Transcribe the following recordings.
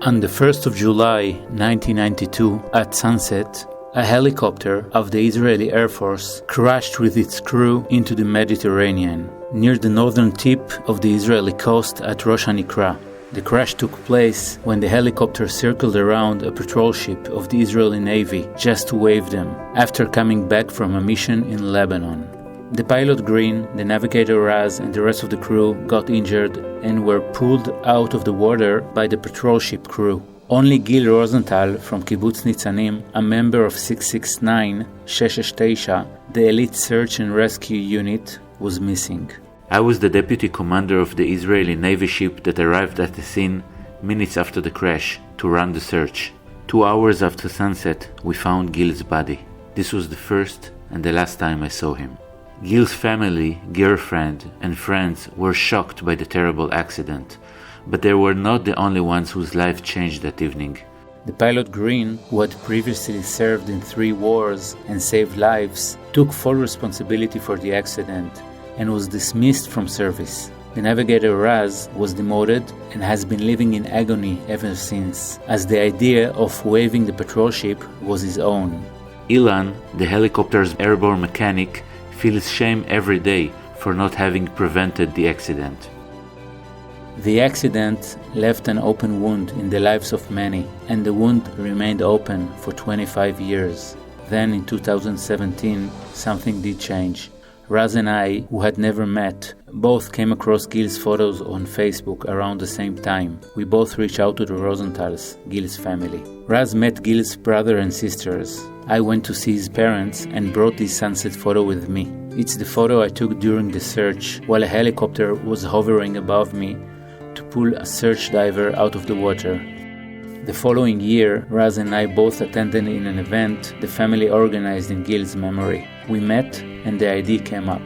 On the 1st of July 1992, at sunset, a helicopter of the Israeli Air Force crashed with its crew into the Mediterranean, near the northern tip of the Israeli coast at Rosh Hanikra. The crash took place when the helicopter circled around a patrol ship of the Israeli Navy just to wave them, after coming back from a mission in Lebanon. The pilot Green, the navigator Raz, and the rest of the crew got injured and were pulled out of the water by the patrol ship crew. Only Gil Rosenthal from Kibbutz Nitzanim, a member of 669, 669, the elite search and rescue unit, was missing. I was the deputy commander of the Israeli Navy ship that arrived at the scene minutes after the crash to run the search. 2 hours after sunset, we found Gil's body. This was the first and the last time I saw him. Gil's family, girlfriend, and friends were shocked by the terrible accident, but they were not the only ones whose life changed that evening. The pilot Green, who had previously served in 3 wars and saved lives, took full responsibility for the accident and was dismissed from service. The navigator Raz was demoted and has been living in agony ever since, as the idea of waving the patrol ship was his own. Ilan, the helicopter's airborne mechanic, feels shame every day for not having prevented the accident. The accident left an open wound in the lives of many, and the wound remained open for 25 years. Then in 2017, something did change. Raz and I, who had never met, both came across Gil's photos on Facebook around the same time. We both reached out to the Rosenthals, Gil's family. Raz met Gil's brother and sisters. I went to see his parents and brought this sunset photo with me. It's the photo I took during the search while a helicopter was hovering above me to pull a search diver out of the water. The following year, Raz and I both attended in an event the family organized in Gil's memory. We met and the idea came up.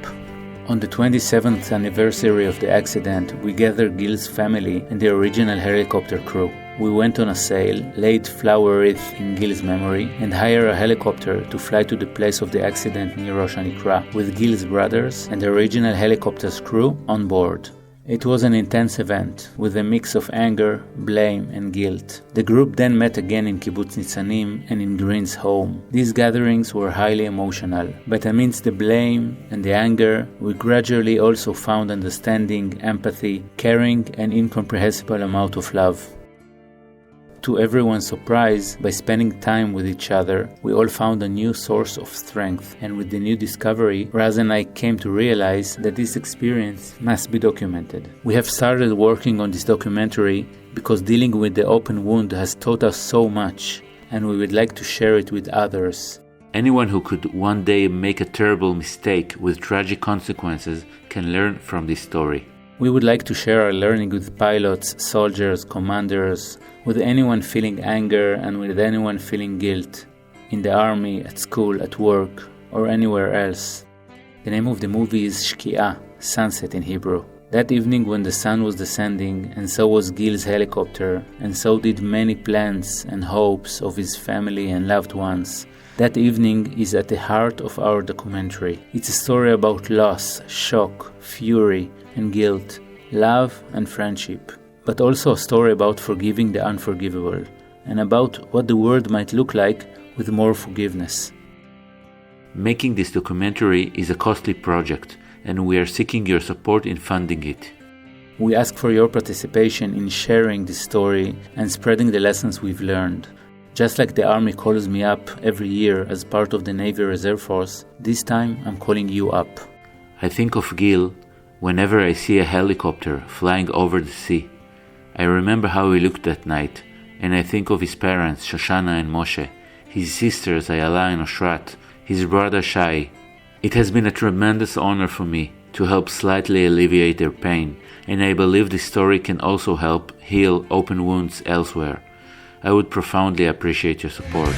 On the 27th anniversary of the accident, we gathered Gil's family and the original helicopter crew. We went on a sail, laid flower wreath in Gil's memory, and hired a helicopter to fly to the place of the accident near Rosh Hanikra with Gil's brothers and the original helicopter's crew on board. It was an intense event, with a mix of anger, blame, and guilt. The group then met again in Kibbutz Nitzanim and in Green's home. These gatherings were highly emotional, but amidst the blame and the anger, we gradually also found understanding, empathy, caring, and incomprehensible amount of love. To everyone's surprise, by spending time with each other, we all found a new source of strength, and with the new discovery, Raz and I came to realize that this experience must be documented. We have started working on this documentary because dealing with the open wound has taught us so much, and we would like to share it with others. Anyone who could one day make a terrible mistake with tragic consequences can learn from this story. We would like to share our learning with pilots, soldiers, commanders, with anyone feeling anger and with anyone feeling guilt, in the army, at school, at work, or anywhere else. The name of the movie is Shki'ah, sunset in Hebrew. That evening when the sun was descending, and so was Gil's helicopter, and so did many plans and hopes of his family and loved ones. That evening is at the heart of our documentary. It's a story about loss, shock, fury, and guilt, love and friendship, but also a story about forgiving the unforgivable, and about what the world might look like with more forgiveness. Making this documentary is a costly project, and we are seeking your support in funding it. We ask for your participation in sharing this story and spreading the lessons we've learned. Just like the Army calls me up every year as part of the Navy Reserve Force, this time I'm calling you up. I think of Gil whenever I see a helicopter flying over the sea. I remember how he looked that night, and I think of his parents, Shoshana and Moshe, his sisters, Ayala and Oshrat, his brother Shai. It has been a tremendous honor for me to help slightly alleviate their pain, and I believe this story can also help heal open wounds elsewhere. I would profoundly appreciate your support.